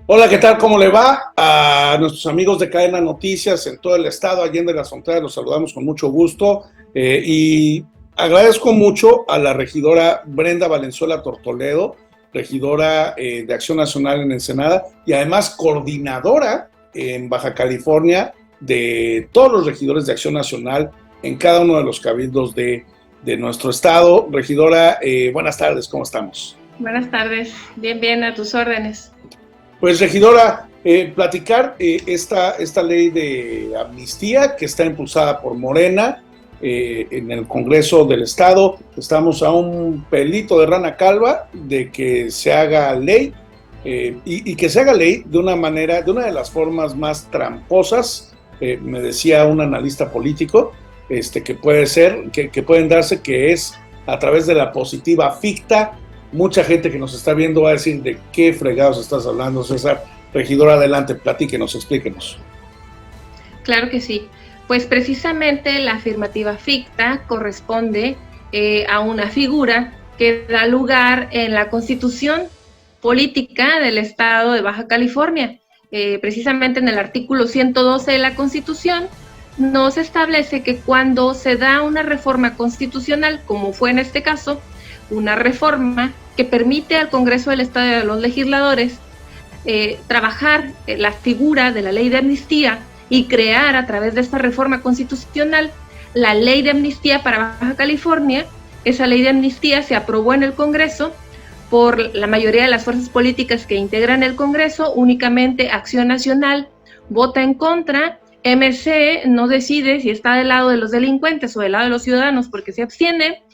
Hola, ¿qué tal? ¿Cómo le va? A nuestros amigos de Cadena Noticias en todo el estado, allende las fronteras, los saludamos con mucho gusto y agradezco mucho a la regidora Brenda Valenzuela Tortoledo, regidora de Acción Nacional en Ensenada y además coordinadora en Baja California de todos los regidores de Acción Nacional en cada uno de los cabildos de nuestro estado. Regidora, buenas tardes, ¿cómo estamos? Buenas tardes, bien, a tus órdenes. Pues, regidora, platicar esta ley de amnistía que está impulsada por Morena en el Congreso del Estado. Estamos a un pelito de rana calva de que se haga ley y que se haga ley de una manera, de una de las formas más tramposas, me decía un analista político, que puede ser, que pueden darse, que es a través de la positiva ficta. Mucha gente que nos está viendo va a decir, ¿de qué fregados estás hablando, César? Regidora, adelante, platíquenos, explíquenos. Claro que sí. Pues precisamente la afirmativa ficta corresponde a una figura que da lugar en la Constitución Política del Estado de Baja California. Precisamente en el artículo 112 de la Constitución nos establece que cuando se da una reforma constitucional, como fue en este caso, una reforma que permite al Congreso del Estado y a los legisladores trabajar la figura de la ley de amnistía y crear a través de esta reforma constitucional la ley de amnistía para Baja California. Esa ley de amnistía se aprobó en el Congreso por la mayoría de las fuerzas políticas que integran el Congreso. Únicamente Acción Nacional vota en contra. MC no decide si está del lado de los delincuentes o del lado de los ciudadanos porque se abstiene.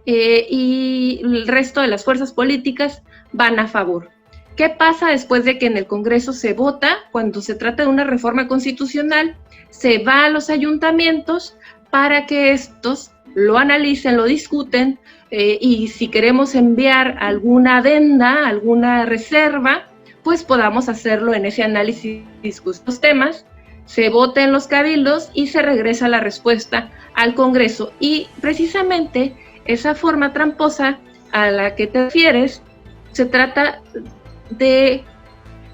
Y el resto de las fuerzas políticas van a favor. ¿Qué pasa después de que en el Congreso se vota? Cuando se trata de una reforma constitucional, se va a los ayuntamientos para que estos lo analicen, lo discuten, y si queremos enviar alguna adenda, alguna reserva, pues podamos hacerlo en ese análisis, discutir los temas, se vota en los cabildos y se regresa la respuesta al Congreso. Y precisamente esa forma tramposa a la que te refieres, se trata de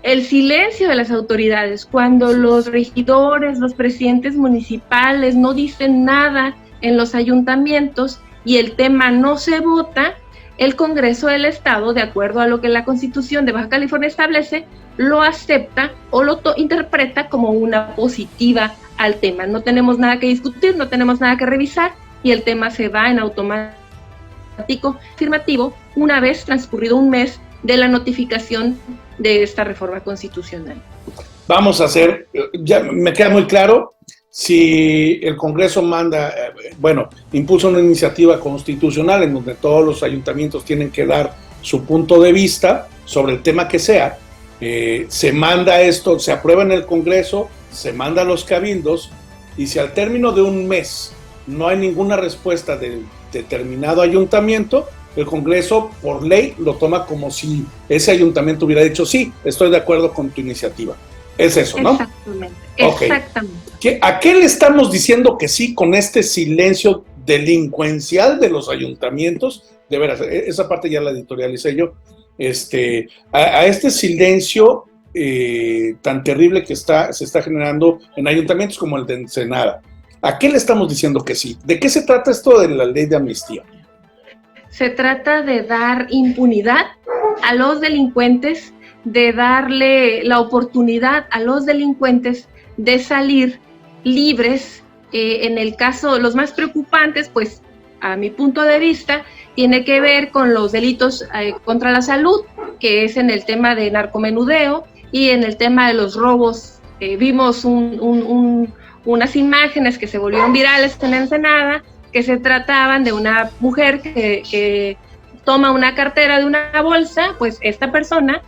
el silencio de las autoridades. Cuando los regidores, los presidentes municipales no dicen nada en los ayuntamientos y el tema no se vota, el Congreso del Estado, de acuerdo a lo que la Constitución de Baja California establece, lo acepta o lo interpreta como una positiva al tema. No tenemos nada que discutir, no tenemos nada que revisar y el tema se va en automático afirmativo una vez transcurrido un mes de la notificación de esta reforma constitucional. Vamos a hacer, ya me queda muy claro, si el Congreso manda, impulsa una iniciativa constitucional en donde todos los ayuntamientos tienen que dar su punto de vista sobre el tema que sea, se manda esto, se aprueba en el Congreso, se manda a los cabildos, y si al término de un mes no hay ninguna respuesta del determinado ayuntamiento, el Congreso por ley lo toma como si ese ayuntamiento hubiera dicho sí, estoy de acuerdo con tu iniciativa. Es eso, ¿no? Exactamente, okay. Exactamente. ¿A qué le estamos diciendo que sí con este silencio delincuencial de los ayuntamientos? De veras, esa parte ya la editorialicé yo. A este silencio tan terrible que se está generando en ayuntamientos como el de Ensenada. ¿A qué le estamos diciendo que sí? ¿De qué se trata esto de la ley de amnistía? Se trata de dar impunidad a los delincuentes, de darle la oportunidad a los delincuentes de salir libres. En el caso, los más preocupantes, pues a mi punto de vista, tiene que ver con los delitos contra la salud, que es en el tema de narcomenudeo y en el tema de los robos. Vimos unas imágenes que se volvieron virales en Ensenada, que se trataban de una mujer que toma una cartera de una bolsa. Pues esta persona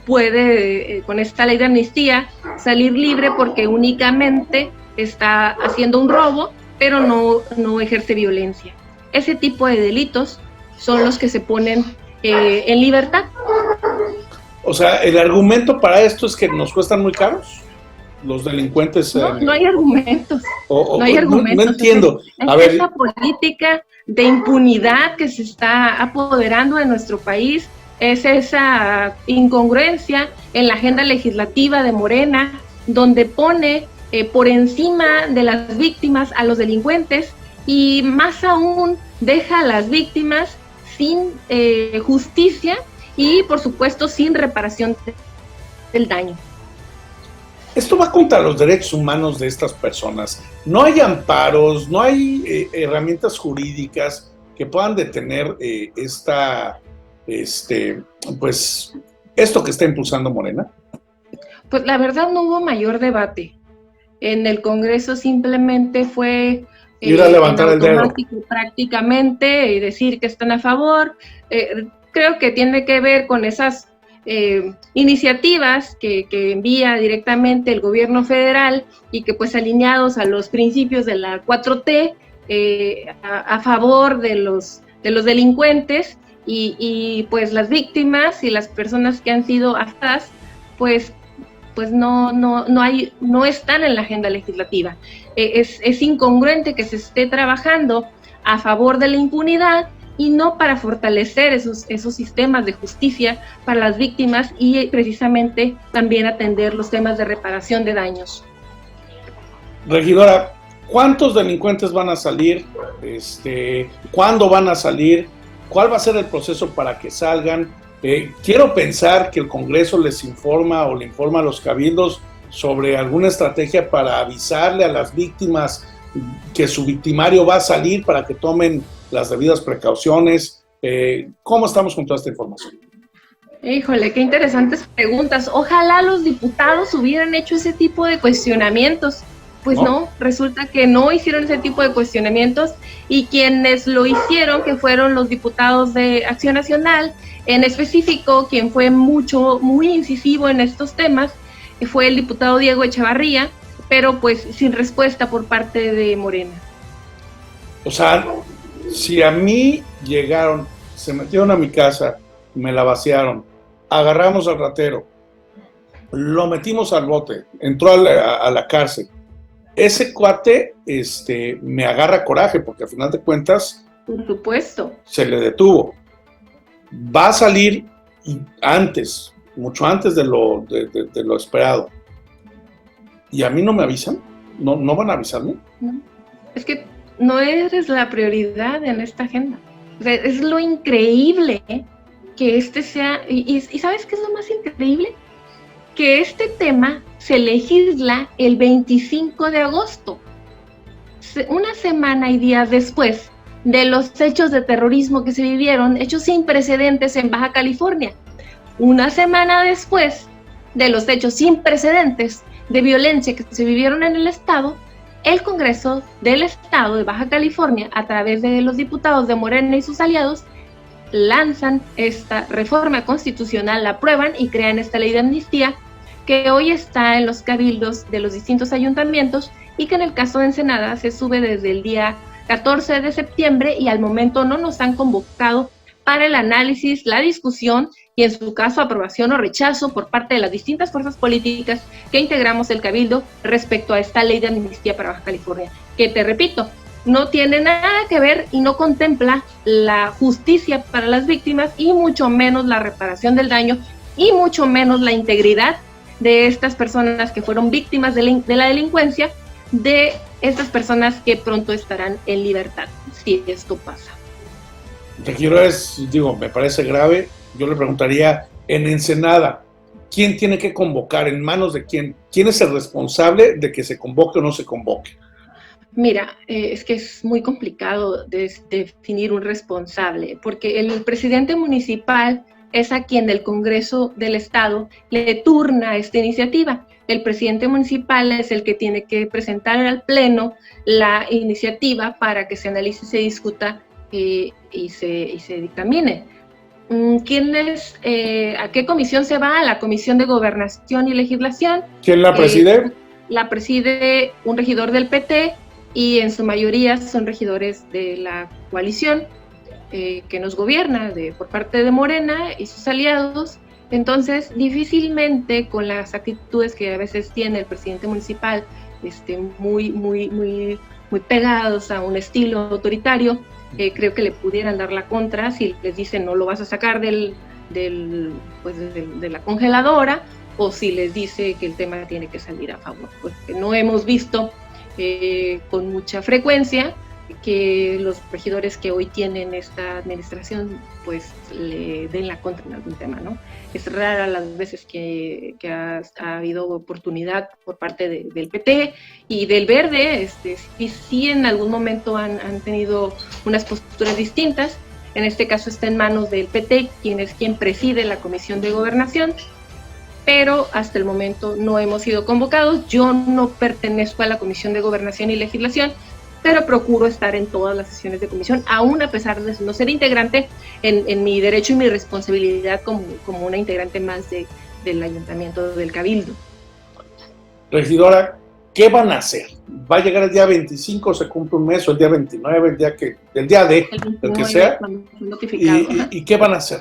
puede, con esta ley de amnistía, salir libre porque únicamente está haciendo un robo, pero no ejerce violencia. Ese tipo de delitos son los que se ponen en libertad. O sea, el argumento para esto es que nos cuestan muy caros los delincuentes. No hay argumentos. No hay argumentos. No entiendo. Es esa política de impunidad que se está apoderando de nuestro país, es esa incongruencia en la agenda legislativa de Morena, donde pone por encima de las víctimas a los delincuentes y más aún deja a las víctimas sin justicia y por supuesto sin reparación del daño. Esto va contra los derechos humanos de estas personas. No hay amparos, no hay herramientas jurídicas que puedan detener pues, esto que está impulsando Morena. Pues la verdad no hubo mayor debate. En el Congreso simplemente fue ir a levantar el dedo prácticamente y decir que están a favor. Creo que tiene que ver con esas iniciativas que envía directamente el gobierno federal y que pues alineados a los principios de la 4T a favor de los delincuentes y pues las víctimas y las personas que han sido afectadas pues no están en la agenda legislativa. Es incongruente que se esté trabajando a favor de la impunidad y no para fortalecer esos sistemas de justicia para las víctimas y precisamente también atender los temas de reparación de daños. Regidora, ¿cuántos delincuentes van a salir? ¿Cuándo van a salir? ¿Cuál va a ser el proceso para que salgan? Quiero pensar que el Congreso les informa o le informa a los cabildos sobre alguna estrategia para avisarle a las víctimas que su victimario va a salir para que tomen las debidas precauciones. ¿Cómo estamos con toda esta información? Híjole, qué interesantes preguntas. Ojalá los diputados hubieran hecho ese tipo de cuestionamientos. Pues no, resulta que no hicieron ese tipo de cuestionamientos y quienes lo hicieron, que fueron los diputados de Acción Nacional, en específico, quien fue muy incisivo en estos temas, fue el diputado Diego Echevarría, pero pues sin respuesta por parte de Morena. O sea, si a mí llegaron, se metieron a mi casa, me la vaciaron, agarramos al ratero, lo metimos al bote, entró a la cárcel, ese cuate me agarra coraje porque al final de cuentas, por supuesto, se le detuvo. Va a salir antes, mucho antes de lo esperado. ¿Y a mí no me avisan? ¿No van a avisarme? No. Es que no eres la prioridad en esta agenda. O sea, es lo increíble que sea... Y ¿sabes qué es lo más increíble? Que este tema se legisla el 25 de agosto, una semana y días después de los hechos de terrorismo que se vivieron, hechos sin precedentes en Baja California. Una semana después de los hechos sin precedentes de violencia que se vivieron en el estado, el Congreso del Estado de Baja California, a través de los diputados de Morena y sus aliados, lanzan esta reforma constitucional, la aprueban y crean esta ley de amnistía que hoy está en los cabildos de los distintos ayuntamientos y que en el caso de Ensenada se sube desde el día 14 de septiembre y al momento no nos han convocado para el análisis, la discusión y en su caso aprobación o rechazo por parte de las distintas fuerzas políticas que integramos el cabildo respecto a esta ley de amnistía para Baja California, que te repito, no tiene nada que ver y no contempla la justicia para las víctimas y mucho menos la reparación del daño y mucho menos la integridad de estas personas que fueron víctimas de la delincuencia, de estas personas que pronto estarán en libertad, si esto pasa. Me parece grave. Yo le preguntaría, en Ensenada, ¿quién tiene que convocar? ¿En manos de quién? ¿Quién es el responsable de que se convoque o no se convoque? Mira, es que es muy complicado definir un responsable, porque el presidente municipal es a quien el Congreso del Estado le turna esta iniciativa. El presidente municipal es el que tiene que presentar al Pleno la iniciativa para que se analice, se discuta y se dictamine. ¿A qué comisión se va? A la Comisión de Gobernación y Legislación. ¿Quién la preside? La preside un regidor del PT y en su mayoría son regidores de la coalición que nos gobierna por parte de Morena y sus aliados. Entonces, difícilmente con las actitudes que a veces tiene el presidente municipal, muy pegados a un estilo autoritario, creo que le pudieran dar la contra si les dicen no lo vas a sacar del de la congeladora, o si les dice que el tema tiene que salir a favor. Porque no hemos visto con mucha frecuencia que los regidores que hoy tienen esta administración pues le den la contra en algún tema, ¿no? Es rara las veces que ha habido oportunidad por parte del PT y del Verde, sí en algún momento han tenido unas posturas distintas. En este caso está en manos del PT, quien preside la Comisión de Gobernación, pero hasta el momento no hemos sido convocados. Yo no pertenezco a la Comisión de Gobernación y Legislación, pero procuro estar en todas las sesiones de comisión, aún a pesar de no ser integrante, en mi derecho y mi responsabilidad como una integrante más del ayuntamiento, del cabildo. Regidora, ¿qué van a hacer? ¿Va a llegar el día 25, se cumple un mes, o el día 29, el día el que sea? ¿Y qué van a hacer?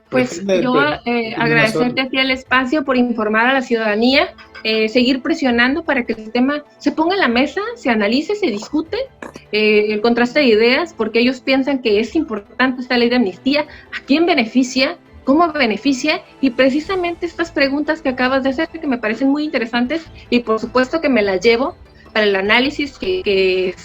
Pues yo agradecerte aquí el espacio por informar a la ciudadanía, seguir presionando para que el tema se ponga en la mesa, se analice, se discute, el contraste de ideas, porque ellos piensan que es importante esta ley de amnistía, a quién beneficia, cómo beneficia, y precisamente estas preguntas que acabas de hacer, que me parecen muy interesantes, y por supuesto que me las llevo para el análisis que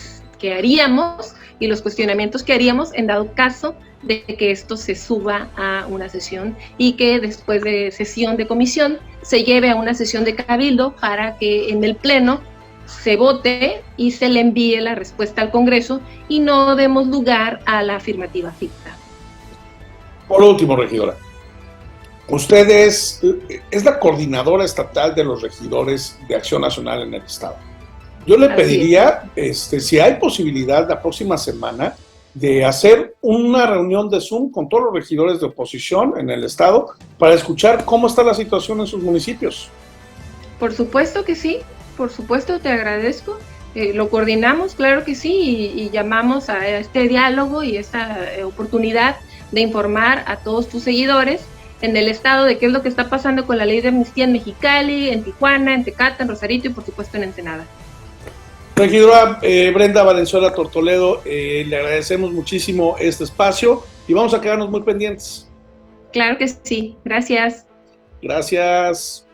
haríamos y los cuestionamientos que haríamos en dado caso de que esto se suba a una sesión y que después de sesión de comisión se lleve a una sesión de cabildo para que en el pleno se vote y se le envíe la respuesta al Congreso y no demos lugar a la afirmativa ficta. Por último, regidora, usted es la coordinadora estatal de los regidores de Acción Nacional en el Estado. Yo le pediría, si hay posibilidad la próxima semana, de hacer una reunión de Zoom con todos los regidores de oposición en el Estado para escuchar cómo está la situación en sus municipios. Por supuesto que sí, por supuesto, te agradezco. Lo coordinamos, claro que sí, y llamamos a este diálogo y esta oportunidad de informar a todos tus seguidores en el Estado de qué es lo que está pasando con la ley de amnistía en Mexicali, en Tijuana, en Tecate, en Rosarito y por supuesto en Ensenada. Regidora Brenda Valenzuela Tortoledo, le agradecemos muchísimo este espacio y vamos a quedarnos muy pendientes. Claro que sí, gracias. Gracias.